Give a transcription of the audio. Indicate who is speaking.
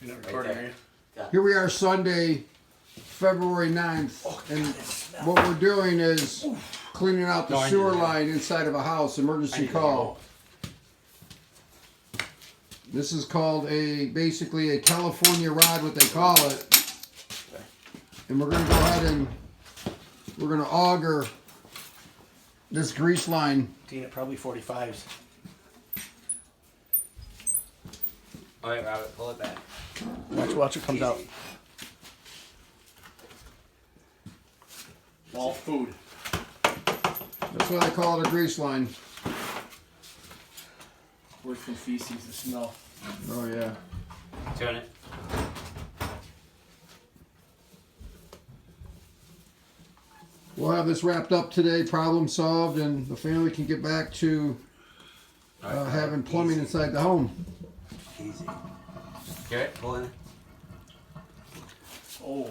Speaker 1: You're not recording, are you?
Speaker 2: Here we are Sunday, February 9th, and what we're doing is cleaning out the sewer line inside of a house, emergency call. This is called basically a California rod, what they call it. And we're going to go ahead and we're going to auger this grease line.
Speaker 1: Tina, probably 45s.
Speaker 3: All right, Robert, pull it back.
Speaker 1: Watch what comes out. All food.
Speaker 2: That's why they call it a grease line.
Speaker 1: Worse than feces, the smell.
Speaker 2: Oh yeah.
Speaker 3: Turn it.
Speaker 2: We'll have this wrapped up today, problem solved, and the family can get back to having plumbing inside the home.
Speaker 3: Easy. Garrett, pull in.
Speaker 1: Oh.